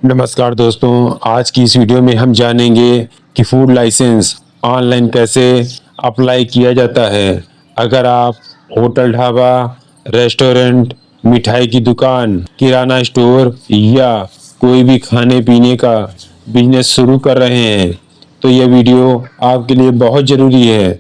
नमस्कार दोस्तों, आज की इस वीडियो में हम जानेंगे कि फूड लाइसेंस ऑनलाइन कैसे अप्लाई किया जाता है। अगर आप होटल, ढाबा, रेस्टोरेंट, मिठाई की दुकान, किराना स्टोर या कोई भी खाने पीने का बिजनेस शुरू कर रहे हैं तो यह वीडियो आपके लिए बहुत ज़रूरी है।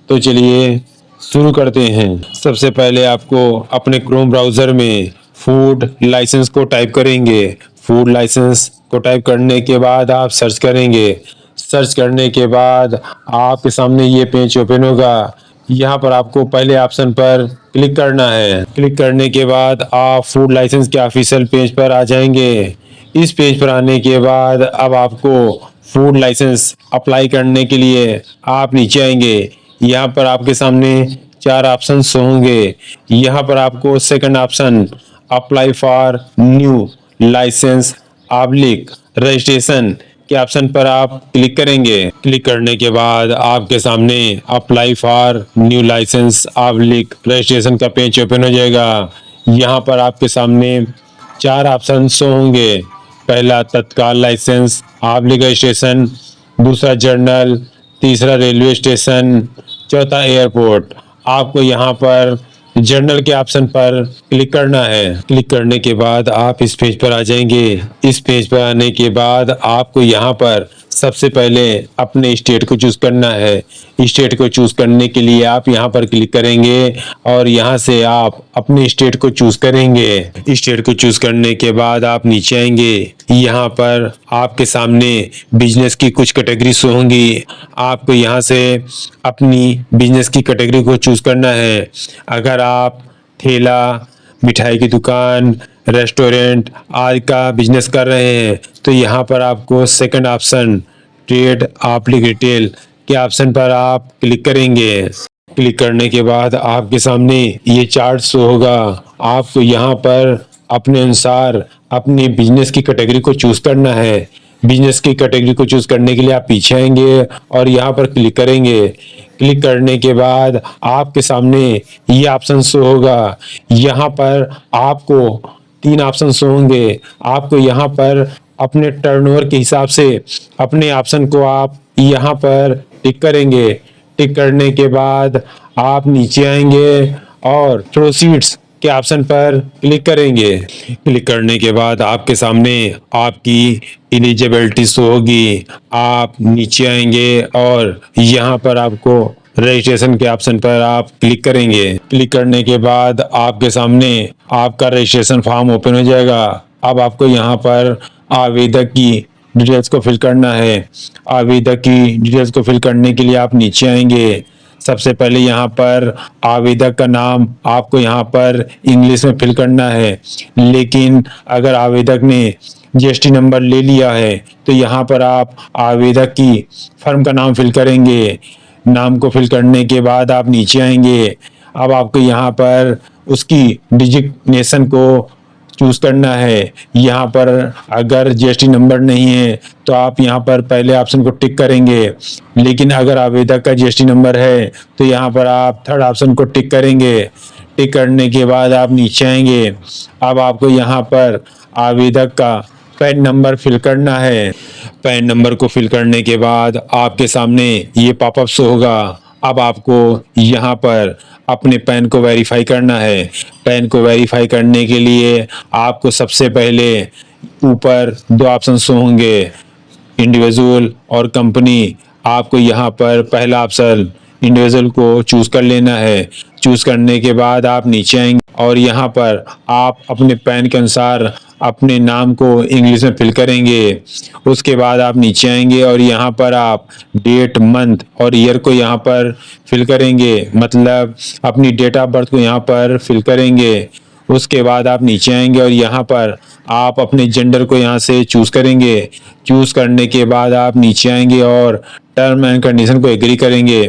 तो चलिए शुरू करते हैं। सबसे पहले आपको अपने क्रोम ब्राउज़र में फूड लाइसेंस को टाइप करेंगे। फूड लाइसेंस को टाइप करने के बाद आप सर्च करेंगे। सर्च करने के बाद आपके सामने ये पेज ओपन होगा। यहाँ पर आपको पहले ऑप्शन पर क्लिक करना है। क्लिक करने के बाद आप फूड लाइसेंस के ऑफिशियल पेज पर आ जाएंगे। इस पेज पर आने के बाद अब आपको फूड लाइसेंस अप्लाई करने के लिए आप नीचे आएंगे। यहाँ पर आपके सामने 4 ऑप्शन होंगे। यहाँ पर आपको second option apply for new license oblique registration के ऑप्शन पर आप क्लिक करेंगे। क्लिक करने के बाद आपके सामने apply for new license oblique registration का पेज ओपन हो जाएगा। यहाँ पर आपके सामने 4 ऑप्शन होंगे। पहला तत्काल लाइसेंस ऑब्लिक रजिस्ट्रेशन, दूसरा जर्नल, तीसरा रेलवे स्टेशन, चौथा एयरपोर्ट। आपको यहाँ पर जर्नल के ऑप्शन पर क्लिक करना है। क्लिक करने के बाद आप इस पेज पर आ जाएंगे। इस पेज पर आने के बाद आपको यहाँ पर सबसे पहले अपने स्टेट को चूज करना है। स्टेट को चूज करने के लिए आप यहाँ पर क्लिक करेंगे और यहाँ से आप अपने स्टेट को चूज करेंगे। स्टेट को चूज करने के बाद आप नीचे आएंगे। यहाँ पर आपके सामने बिजनेस की कुछ कैटेगरी होंगी। आपको यहाँ से अपनी बिजनेस की कैटेगरी को चूज करना है। अगर आप ठेला, मिठाई की दुकान, रेस्टोरेंट आदि का बिजनेस कर रहे हैं तो यहाँ पर आपको second option trade oblique retail के ऑप्शन पर आप क्लिक करेंगे। क्लिक करने के बाद आपके सामने ये चार्ट शो होगा। आपको यहाँ पर अपने अनुसार अपनी बिजनेस की कैटेगरी को चूज करना है। बिजनेस की कैटेगरी को चूज करने के लिए आप पीछे आएंगे और यहाँ पर क्लिक करेंगे। क्लिक करने के बाद आपके सामने ये ऑप्शन शो होगा। यहाँ पर आपको 3 ऑप्शन होंगे। आपको यहाँ पर अपने टर्नओवर के हिसाब से अपने ऑप्शन को आप यहाँ पर टिक करेंगे। टिक करने के बाद आप नीचे आएंगे और प्रोसीड्स के ऑप्शन पर क्लिक करेंगे। क्लिक करने के बाद आपके सामने आपकी एलिजिबिलिटी शो होगी। आप नीचे आएंगे और यहाँ पर आपको रजिस्ट्रेशन के ऑप्शन पर आप क्लिक करेंगे। क्लिक करने के बाद आपके सामने आपका रजिस्ट्रेशन फॉर्म ओपन हो जाएगा। अब आपको यहाँ पर आवेदक की डिटेल्स को फिल करना है। आवेदक की डिटेल्स को फिल करने के लिए आप नीचे आएंगे। सबसे पहले यहाँ पर आवेदक का नाम आपको यहाँ पर इंग्लिश में फिल करना है, लेकिन अगर आवेदक ने जीएसटी नंबर ले लिया है तो यहाँ पर आप आवेदक की फर्म का नाम फिल करेंगे। नाम को फिल करने के बाद आप नीचे आएंगे। अब आपको यहाँ पर उसकी डिजिग्नेशन को चूज करना है। यहाँ पर अगर जीएसटी नंबर नहीं है तो आप यहाँ पर पहले ऑप्शन को टिक करेंगे, लेकिन अगर आवेदक का जीएसटी नंबर है तो यहाँ पर आप थर्ड ऑप्शन को टिक करेंगे। टिक करने के बाद आप नीचे आएंगे। अब आपको यहाँ पर आवेदक का पैन नंबर फिल करना है। पैन नंबर को फिल करने के बाद आपके सामने ये पॉपअप शो होगा। अब आपको यहाँ पर अपने पैन को वेरीफाई करना है। पैन को वेरीफाई करने के लिए आपको सबसे पहले ऊपर 2 ऑप्शन होंगे, इंडिविजुअल और कंपनी। आपको यहाँ पर पहला ऑप्शन इंडिविजुअल को चूज कर लेना है। चूज करने के बाद आप नीचे आएंगे और यहाँ पर आप अपने पैन के अनुसार अपने नाम को इंग्लिश में फिल करेंगे। उसके बाद आप नीचे आएंगे और यहाँ पर आप डेट, मंथ और ईयर को यहाँ पर फिल करेंगे, मतलब अपनी डेट ऑफ बर्थ को यहाँ पर फिल करेंगे। उसके बाद आप नीचे आएंगे और यहाँ पर आप अपने जेंडर को यहाँ से चूज करेंगे। चूज करने के बाद आप नीचे आएंगे और टर्म एंड कंडीशन को एग्री करेंगे।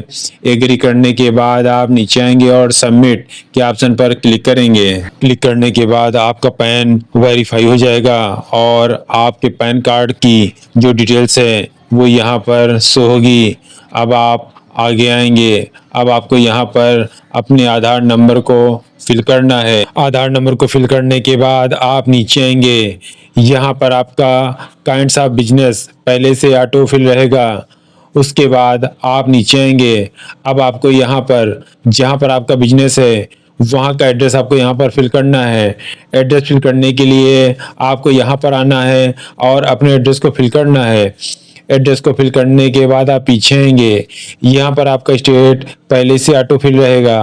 एग्री करने के बाद आप नीचे आएंगे और सबमिट के ऑप्शन पर क्लिक करेंगे। क्लिक करने के बाद आपका पैन वेरीफाई हो जाएगा और आपके पैन कार्ड की जो डिटेल्स है वो यहाँ पर शो होगी। अब आप आगे आएंगे। अब आपको यहाँ पर अपने आधार नंबर को फिल करना है। आधार नंबर को फिल करने के बाद आप नीचे आएंगे। यहाँ पर आपका काइंड्स ऑफ बिजनेस पहले से ऑटो फिल रहेगा। उसके बाद आप नीचे आएंगे। अब आपको यहाँ पर जहाँ पर आपका बिजनेस है वहाँ का एड्रेस आपको यहाँ पर फिल करना है। एड्रेस फिल करने के लिए आपको यहाँ पर आना है और अपने एड्रेस को फिल करना है। एड्रेस को फिल करने के बाद आप पीछे आएंगे। यहाँ पर आपका स्टेट पहले से ऑटो फिल रहेगा।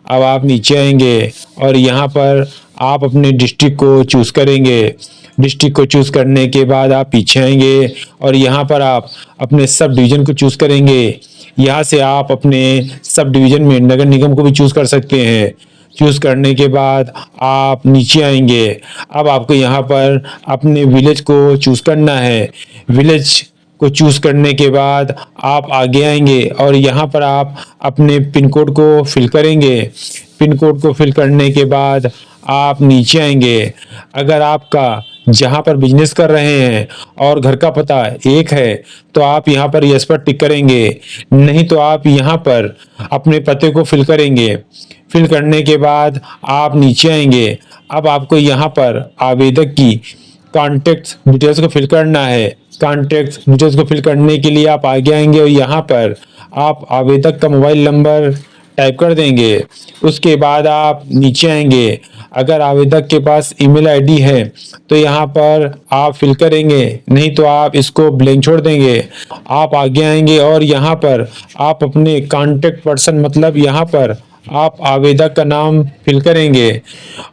अब आप नीचे आएंगे और यहाँ पर आप अपने डिस्ट्रिक्ट को चूज करेंगे। डिस्ट्रिक्ट को चूज करने के बाद आप पीछे आएंगे और यहाँ पर आप अपने सब डिवीजन को चूज करेंगे। यहाँ से आप अपने सब डिवीजन में नगर निगम को भी चूज कर सकते हैं। चूज करने के बाद आप नीचे आएंगे। अब आपको यहाँ पर अपने विलेज को चूज करना है। विलेज को चूज करने के बाद आप आगे आएंगे और यहाँ पर आप अपने पिन कोड को फिल करेंगे। पिन कोड को फिल करने के बाद आप नीचे आएंगे। अगर आपका जहाँ पर बिजनेस कर रहे हैं और घर का पता एक है तो आप यहाँ पर यस पर टिक करेंगे, नहीं तो आप यहाँ पर अपने पते को फिल करेंगे। फिल करने के बाद आप नीचे आएंगे। अब आपको यहाँ पर आवेदक की कॉन्टेक्ट डिटेल्स को फिल करना है। कॉन्टेक्ट डिटेल्स को फिल करने के लिए आप आगे आएंगे और यहाँ पर आप आवेदक का मोबाइल नंबर टाइप कर देंगे। उसके बाद आप नीचे आएंगे। अगर आवेदक के पास ईमेल आईडी है तो यहाँ पर आप फिल करेंगे, नहीं तो आप इसको ब्लैंक छोड़ देंगे। आप आगे आएंगे और यहाँ पर आप अपने कॉन्टेक्ट पर्सन मतलब यहाँ पर आप आवेदक का नाम फिल करेंगे।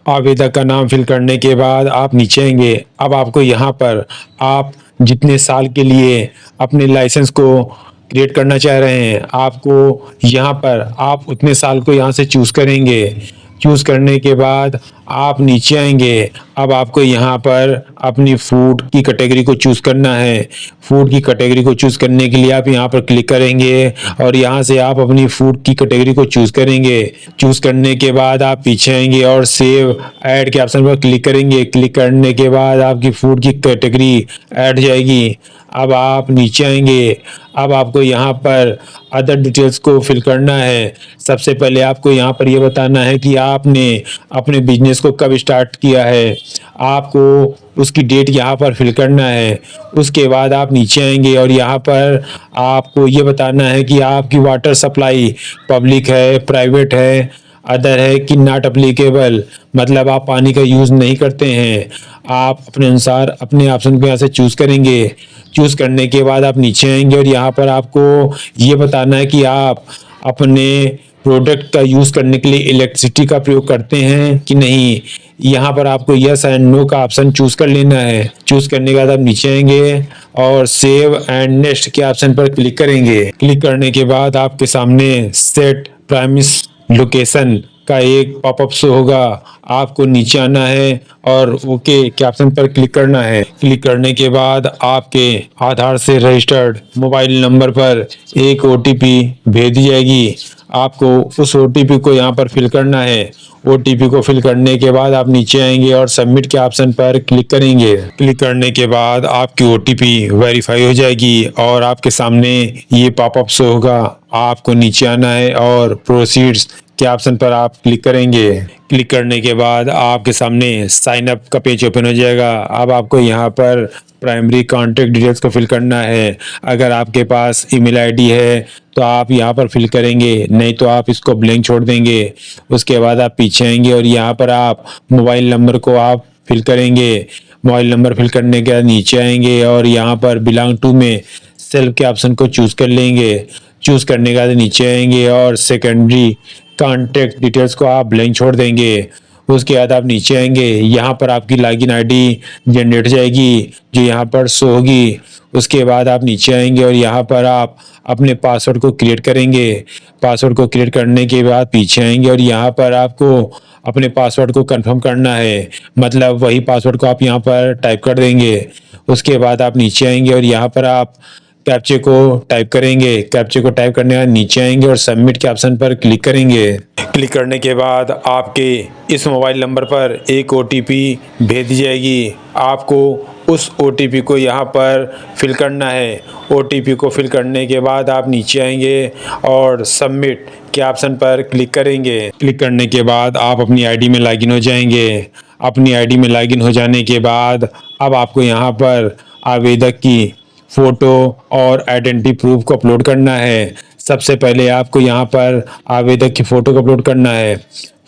आवेदक का नाम फिल करने के बाद आप नीचे आएंगे। अब आपको यहाँ पर आप जितने साल के लिए अपने लाइसेंस को क्रिएट करना चाह रहे हैं आपको यहाँ पर आप उतने साल को यहाँ से चूज करेंगे। चूज करने के बाद आप नीचे आएंगे। अब आपको यहाँ पर अपनी फूड की कैटेगरी को चूज करना है। फूड की कैटेगरी को चूज करने के लिए आप यहाँ पर क्लिक करेंगे और यहाँ से आप अपनी फूड की कैटेगरी को चूज करेंगे। चूज करने के बाद आप पीछे आएंगे और सेव ऐड के ऑप्शन पर क्लिक करेंगे। क्लिक करने के बाद आपकी फूड की कैटेगरी ऐड जाएगी। अब आप नीचे आएंगे। अब आपको यहाँ पर अदर डिटेल्स को फिल करना है। सबसे पहले आपको यहाँ पर यह बताना है कि आपने अपने बिजनेस को कब स्टार्ट किया है। आपको उसकी डेट यहाँ पर फिल करना है। उसके बाद आप नीचे आएंगे और यहाँ पर आपको ये बताना है कि आपकी वाटर सप्लाई पब्लिक है, प्राइवेट है, अदर है कि नॉट अप्लीकेबल, मतलब आप पानी का यूज़ नहीं करते हैं। आप अपने अनुसार अपने ऑप्शन को यहाँ से चूज़ करेंगे। चूज़ करने के बाद आप नीचे आएंगे और यहाँ पर आपको ये बताना है कि आप अपने प्रोडक्ट का यूज़ करने के लिए इलेक्ट्रिसिटी का प्रयोग करते हैं कि नहीं। यहाँ पर आपको यस एंड नो का ऑप्शन चूज़ कर लेना है। चूज़ करने के बाद आप नीचे आएंगे और सेव एंड नेक्स्ट के ऑप्शन पर क्लिक करेंगे। क्लिक करने के बाद आपके सामने सेट प्राइमिस लोकेशन का एक पॉपअप शो होगा। आपको नीचे आना है और ओके के ऑप्शन पर क्लिक करना है। क्लिक करने के बाद आपके आधार से रजिस्टर्ड मोबाइल नंबर पर एक ओटीपी भेज दी जाएगी। आपको उस ओटीपी को यहाँ पर फिल करना है। ओटीपी को फिल करने के बाद आप नीचे आएंगे और सबमिट के ऑप्शन पर क्लिक करेंगे। क्लिक करने के बाद आपकी ओटीपी वेरीफाई हो जाएगी और आपके सामने ये पॉपअप शो होगा। आपको नीचे आना है और प्रोसीड्स के ऑप्शन पर आप क्लिक करेंगे। क्लिक करने के बाद आपके सामने साइन अप का पेज ओपन हो जाएगा। अब आपको यहाँ पर प्राइमरी कॉन्टैक्ट डिटेल्स को फिल करना है। अगर आपके पास ईमेल आईडी है तो आप यहाँ पर फिल करेंगे, नहीं तो आप इसको ब्लैंक छोड़ देंगे। उसके बाद आप पीछे आएंगे और यहाँ पर आप मोबाइल नंबर को आप फिल करेंगे। मोबाइल नंबर फिल करने के बाद नीचे आएंगे और यहाँ पर बिलोंग टू में सेल्फ के ऑप्शन को चूज कर लेंगे। चूज करने के बाद नीचे आएंगे और सेकेंडरी कॉन्टैक्ट डिटेल्स को आप ब्लैंक छोड़ देंगे। उसके बाद आप नीचे आएंगे। यहाँ पर आपकी लॉगिन आईडी जनरेट जाएगी जो यहाँ पर शो होगी। उसके बाद आप नीचे आएंगे और यहाँ पर आप अपने पासवर्ड को क्रिएट करेंगे। पासवर्ड को क्रिएट करने के बाद पीछे आएंगे और यहाँ पर आपको अपने पासवर्ड को कंफर्म करना है, मतलब वही पासवर्ड को आप यहाँ पर टाइप कर देंगे। उसके बाद आप नीचे आएंगे और यहाँ पर आप कैप्चे को टाइप करेंगे। कैप्चे को टाइप करने के बाद नीचे आएंगे और सबमिट के ऑप्शन पर क्लिक करेंगे। क्लिक करने के बाद आपके इस मोबाइल नंबर पर एक ओटीपी भेज दी जाएगी। आपको उस ओटीपी को यहाँ पर फिल करना है। ओटीपी को फिल करने के बाद आप नीचे आएंगे और सबमिट के ऑप्शन पर क्लिक करेंगे। क्लिक करने के बाद आप अपनी आईडी में लॉगिन हो जाएंगे। अपनी आईडी में लॉगिन हो जाने के बाद अब आपको यहाँ पर आवेदक की फ़ोटो और आइडेंटिटी प्रूफ को अपलोड करना है। सबसे पहले आपको यहाँ पर आवेदक की फ़ोटो को अपलोड करना है।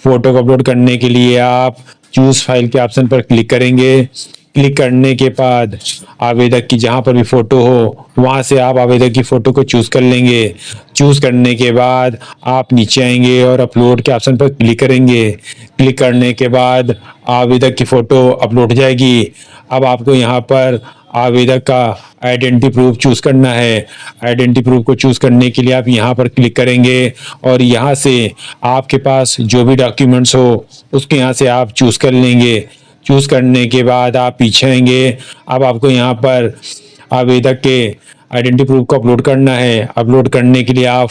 फ़ोटो को अपलोड करने के लिए आप चूज़ फाइल के ऑप्शन पर क्लिक करेंगे। क्लिक करने के बाद आवेदक की जहाँ पर भी फ़ोटो हो वहाँ से आप आवेदक की फ़ोटो को चूज़ कर लेंगे। चूज़ करने के बाद आप नीचे आएंगे और अपलोड के ऑप्शन पर क्लिक करेंगे। क्लिक करने के बाद आवेदक की फ़ोटो अपलोड हो जाएगी। अब आपको यहाँ पर आवेदक का आइडेंटिटी प्रूफ चूज़ करना है। आइडेंटिटी प्रूफ को चूज़ करने के लिए आप यहाँ पर क्लिक करेंगे और यहाँ से आपके पास जो भी डॉक्यूमेंट्स हो उसके यहाँ से आप चूज़ कर लेंगे। चूज़ करने के बाद आप पीछे आएंगे। अब आपको यहाँ पर आवेदक के आइडेंटिटी प्रूफ को अपलोड करना है। अपलोड करने के लिए आप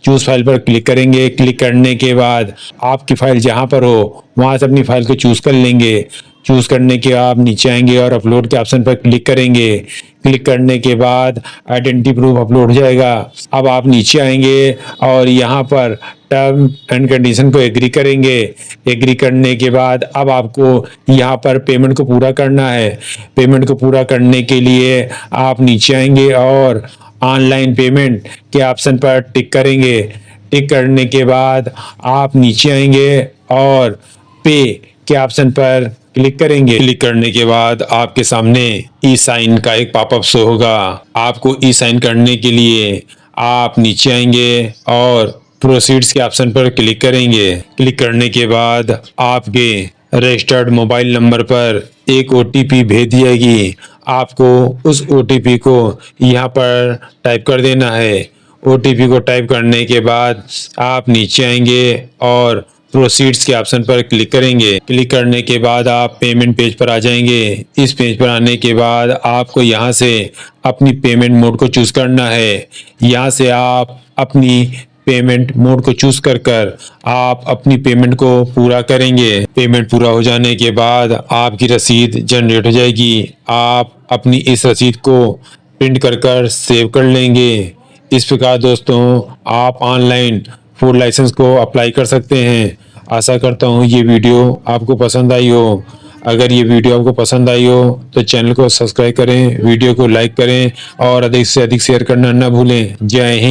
चूज़ फाइल पर क्लिक करेंगे। क्लिक करने के बाद आपकी फ़ाइल जहाँ पर हो वहाँ से अपनी फ़ाइल को चूज़ कर लेंगे। चूज़ करने के आप नीचे आएंगे और अपलोड के ऑप्शन पर क्लिक करेंगे। क्लिक करने के बाद आइडेंटिटी प्रूफ अपलोड हो जाएगा। अब आप नीचे आएंगे और यहाँ पर टर्म एंड कंडीशन को एग्री करेंगे। एग्री करने के बाद अब आपको यहाँ पर पेमेंट को पूरा करना है। पेमेंट को पूरा करने के लिए आप नीचे आएंगे और ऑनलाइन पेमेंट के ऑप्शन पर टिक करेंगे। टिक करने के बाद आप नीचे आएंगे और पे के ऑप्शन पर क्लिक करेंगे। क्लिक करने के बाद आपके सामने ई साइन का एक पॉपअप शो होगा। आपको ई साइन करने के लिए आप नीचे आएंगे और प्रोसीड्स के ऑप्शन पर क्लिक करेंगे। क्लिक करने के बाद आपके रजिस्टर्ड मोबाइल नंबर पर एक ओटीपी भेज दी जाएगी। आपको उस ओटीपी को यहाँ पर टाइप कर देना है। ओटीपी को टाइप करने के बाद आप नीचे आएंगे और प्रोसीड्स के ऑप्शन पर क्लिक करेंगे। क्लिक करने के बाद आप पेमेंट पेज पर आ जाएंगे। इस पेज पर आने के बाद आपको यहाँ से अपनी पेमेंट मोड को चूज़ करना है। यहाँ से आप अपनी पेमेंट मोड को चूज़ कर आप अपनी पेमेंट को पूरा करेंगे। पेमेंट पूरा हो जाने के बाद आपकी रसीद जनरेट हो जाएगी। आप अपनी इस रसीद को प्रिंट कर सेव कर लेंगे। इस प्रकार दोस्तों आप ऑनलाइन फूड लाइसेंस को अप्लाई कर सकते हैं। आशा करता हूँ ये वीडियो आपको पसंद आई हो। अगर ये वीडियो आपको पसंद आई हो तो चैनल को सब्सक्राइब करें, वीडियो को लाइक करें और अधिक से अधिक शेयर करना न भूलें। जय हिंद।